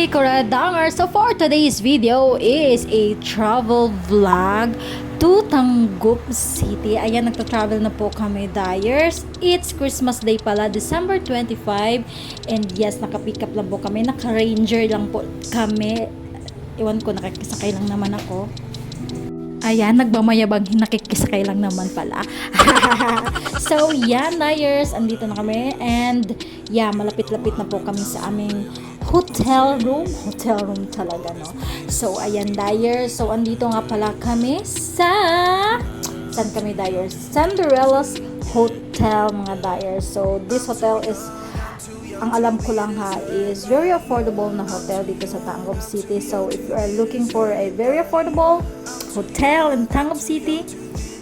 Kuradangerz. So for today's video is a travel vlog to Tangub City. Ayan, nagta-travel na po kami, Dyers. It's Christmas Day pala, December 25. And yes, naka-pick up lang po kami. Naka-ranger lang po kami. Iwan ko, nakikisakay lang naman ako. Ayan, nagmamayabang nakikisakay lang naman pala. So, yan, Dyers. Andito na kami. And, yeah, malapit-lapit na po kami sa aming hotel room. Hotel room talaga, no? So, ayan, Dyers. So, andito nga pala kami sa... Saan kami, Dyers? Cinderella's Hotel, mga Dyers. So, this hotel is... Ang alam ko lang ha, is very affordable na hotel dito sa Tangub City. So, if you are looking for a very affordable hotel in Tangub City,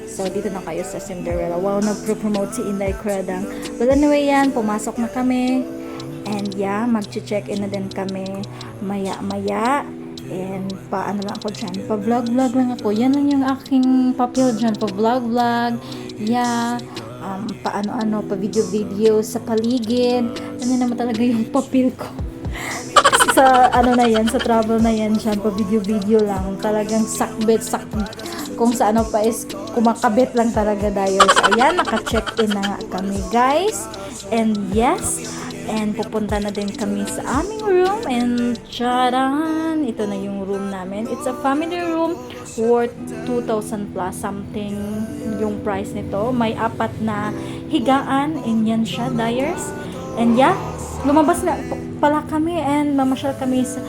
so dito na kayo sa Cinderella. Wow, nagpro-promote si Inday Kuradang. But anyway yan, pumasok na kami. And yeah, mag-check-in na din kami maya-maya. And paano lang ako dyan, pa-vlog-vlog lang ako. Yan lang yung aking papel dyan, pa-vlog-vlog. Yeah, paano-ano, pa-video-video sa paligid. Ano naman talaga yung papel ko. Sa ano na yan, sa travel na yan dyan, pa-video-video lang. Talagang sakbet, kung sa ano pa is kumakabit lang talaga Dyers. Ayan, naka-check-in na nga kami, guys. And yes, and pupunta na din kami sa aming room. And tcharan! Ito na yung room namin. It's a family room worth 2,000 plus something yung price nito. May 4 na higaan. And yan siya, Dyers. And yeah, lumabas na pala kami and mamasyal kami sa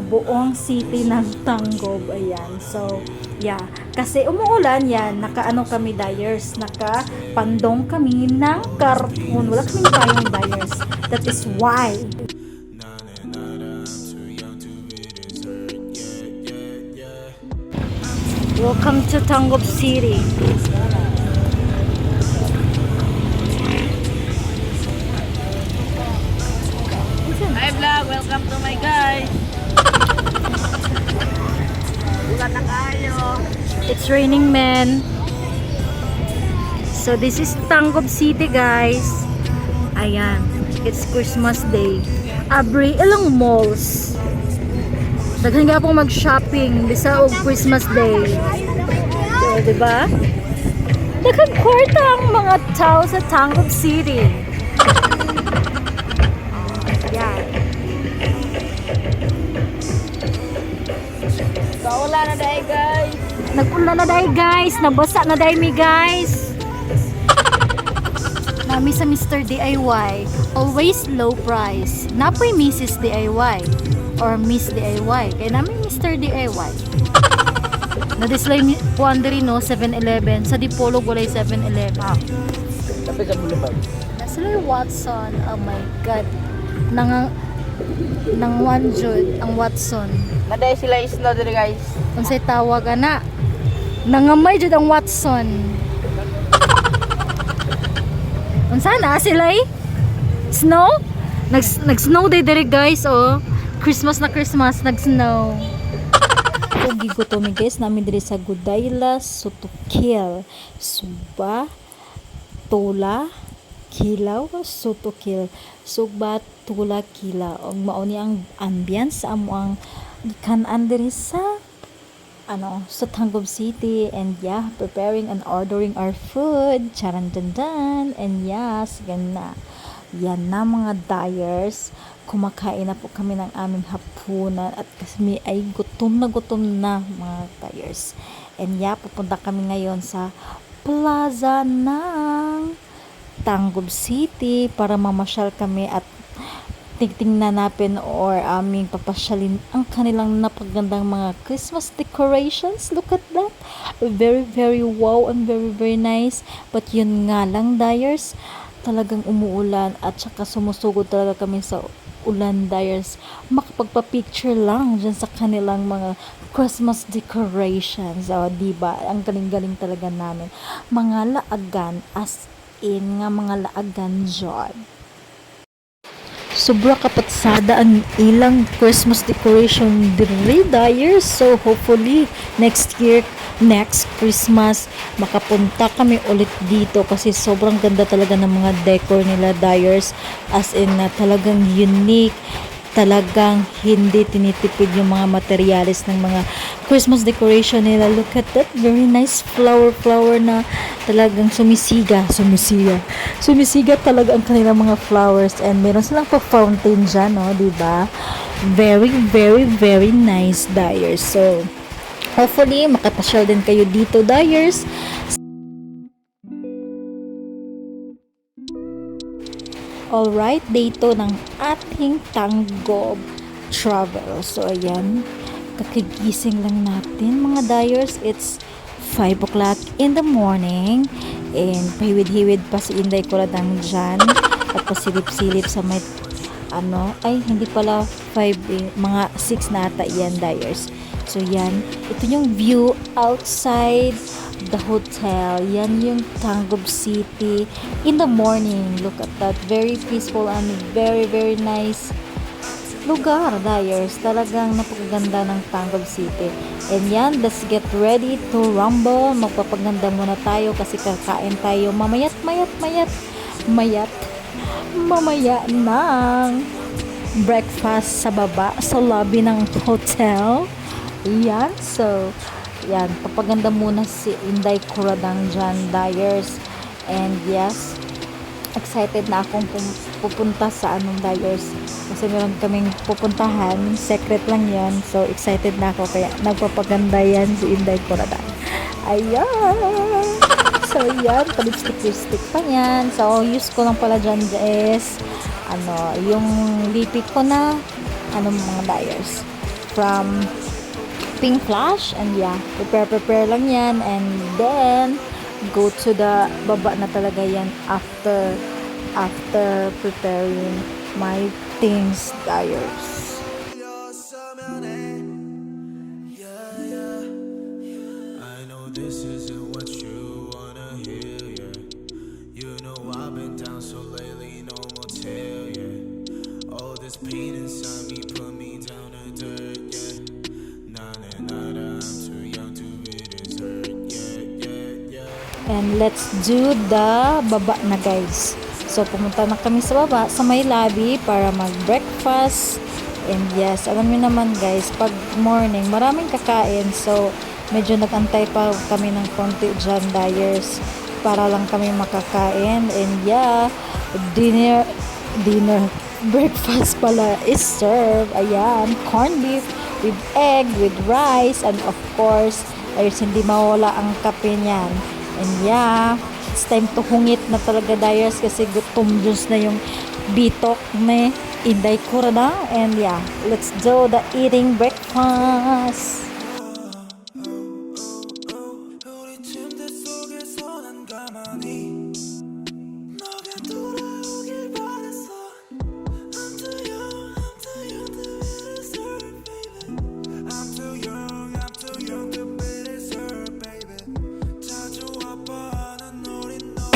buong city ng Tangub. Ayan. So, yeah. Kasi umuulan yan, naka kami, Dyers, naka-pandong kami ng karton. Wala kaming tayong, Dyers. That is why. Welcome to Tangub City. Hi vlog, welcome to my guys. Ulan na kayo. It's raining, man. So this is Tangub City, guys. Ayan, it's Christmas Day. Abri ilang malls. Daghan nga pong mag-shopping bisa og Christmas Day. So, diba? Daghang kwarta ang mga tao sa Tangub City. Ayan. Kaulan na dahil guys. Nag-ulan na dahil, guys. Nabasa na dahil mi, guys. Nami sa Mr. DIY. Always low price. Napoy Mrs. DIY. Or Miss DIY. Kaya namin Mr. DIY. Na-display po andiri, no, 7-Eleven. Sa Dipolog walay 7-Eleven. Tapos sa bulabag. Nasa yung Watson. Oh my God. Nang one jud ang Watson. Naday sila isla dito guys. Kung sa'y tawag na. Nangamay jud ang Watson. Kung sana sila snow? Nag-snow day dire, guys, oh. Christmas na Christmas, nag-snow. Pogi ko to, guys, namin dire sa Gudayla, Sutukil, Suba, Tola, Kilaw, Sutukil, Suba, Tola, Kilaw. Og mao ni ang ambience sa amo ang gikan-an dire sa sa Tangub City. And yeah, preparing and ordering our food. Charandandan. And yes, gana. Yan na, mga Dyers. Kumakain na po kami ng aming hapunan at kasi ay gutom na mga Dyers. And yeah, pupunta kami ngayon sa plaza ng Tangub City para mamasyal kami at tingnan natin or aming papasyalin ang kanilang napagandang mga Christmas decorations. Look at that. Very, very wow and very, very nice. But yun nga lang, Dyers, talagang umuulan at saka sumusugod talaga kami sa ulan, Dyers. Makapagpa-picture lang dyan sa kanilang mga Christmas decorations. O, diba? Ang galing-galing talaga namin. Mga laagan, as in nga mga laagan dyan. Sobra kapatsada ang ilang Christmas decoration diri, Dyers. So hopefully next year, next Christmas, makapunta kami ulit dito kasi sobrang ganda talaga ng mga decor nila, Dyers. As in talagang unique talagang hindi tinitipid yung mga materyales ng mga Christmas decoration nila. Look at that, very nice flower na talagang sumisiga talaga ang kanilang mga flowers, and meron silang pa fountain dyan, no, diba? Very, very, very nice, Dyers. So hopefully makapasyal din kayo dito, Dyers. Alright, day 2 ng ating Tangub travel. So, ayan, kakigising lang natin, mga Dyers. It's 5 o'clock in the morning. And pahiwid-hiwid pa si Inday Kuradangerz. Tapos silip-silip sa may, hindi pala 5 eh, mga 6 na ata yan, Dyers. So, yan. Ito yung view outside the hotel. Yan yung Tangub City in the morning. Look at that, very peaceful and very, very nice lugar, Dyers. Talagang napakaganda ng Tangub City. And yan, let's get ready to rumble. Magpapaganda muna tayo kasi kakain tayo mamaya ng breakfast sa baba, sa lobby ng hotel. Yan, so yan, papaganda muna si Inday Kuradangerz, Dyers. And yes, excited na akong pupunta sa Dyers, kasi meron kaming pupuntahan, secret lang yan. So excited na ako, kaya nagpapaganda yan si Inday Kuradangerz. Ayan, so yan, palipstick pa yan. So use ko lang pala dyan is yung lipstick ko na mga Dyers from Pink Flash. And yeah, prepare lang yan, and then go to the baba na talaga yan after preparing my things, Dyers. I know this isn't what you wanna hear, yeah. You know I've been down so lately, no motel, yeah. All this pain inside me put me down to dirt, yeah. I'm too young to be this hurt, yeah. And let's do the baba na, guys. So pumunta na kami sa baba, sa may lobby, para mag-breakfast. And yes, alam niyo naman, guys, pag morning maraming kakain, so medyo nag-antay pa kami ng konti dyan, Dyers, para lang kami makakain. And yeah, dinner breakfast pala is served. Ayan, corned beef with egg, with rice, and of course, ayos, hindi mawala ang kape niyan. And yeah, it's time to hungit na talaga, Dyers, kasi gutom juice na yung bitok ni Inday Kuradangerz. And yeah, let's do the eating breakfast. 우리 침대 속에서 난 가만히 너가 돌아오길 바랬어. I'm too young to be deserved, baby. I'm too young to be deserved, baby. 자주 아파하는 우리 너.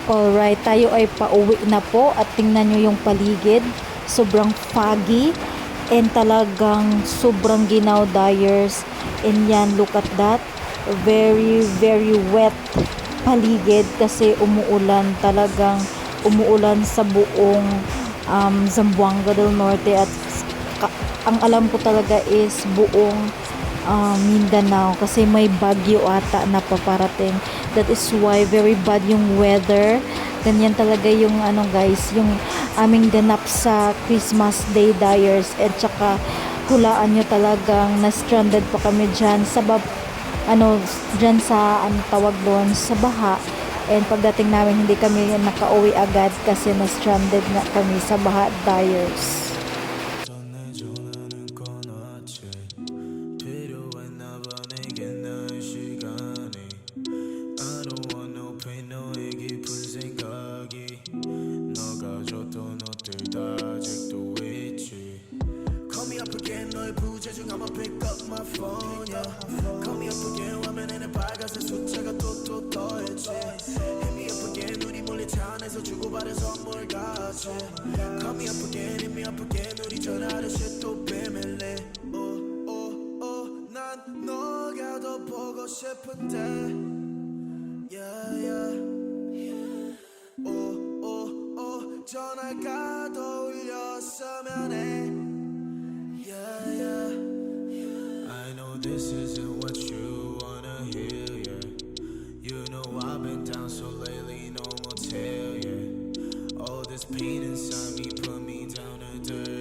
Alright, tayo ay pauwi na po, at tingnan nyo yung paligid. Sobrang foggy and talagang sobrang ginaw, Dyers. And yan, look at that. Very, very wet paligid kasi umuulan. Talagang umuulan sa buong Zamboanga del Norte, at ang alam ko talaga is buong Mindanao, kasi may bagyo ata na paparating. That is why very bad yung weather. Ganyan talaga yung guys, yung aming ganap sa Christmas Day, Dyers. At saka hulaan nyo, talagang na-stranded pa kami dyan sa dyan sa tawag doon, sa baha. And pagdating namin, hindi kami nakauwi agad kasi na-stranded na kami sa baha, Dyers. I'ma pick up my phone, yeah. Call me up again, 화면에는 빨간색 숫자가 또 떠있지. Hit me up again, 눈이 몰리지 yeah. Call me up again, hit me up again. 우리 전화를 또 빼밀래. 난 너가 더 보고 싶은데. Yeah, yeah. 전화가 더 울렸으면 해. Yeah, yeah. I know this isn't what you wanna hear, yeah. You know I've been down so lately, no motel, yeah. All this pain inside me put me down to dirt.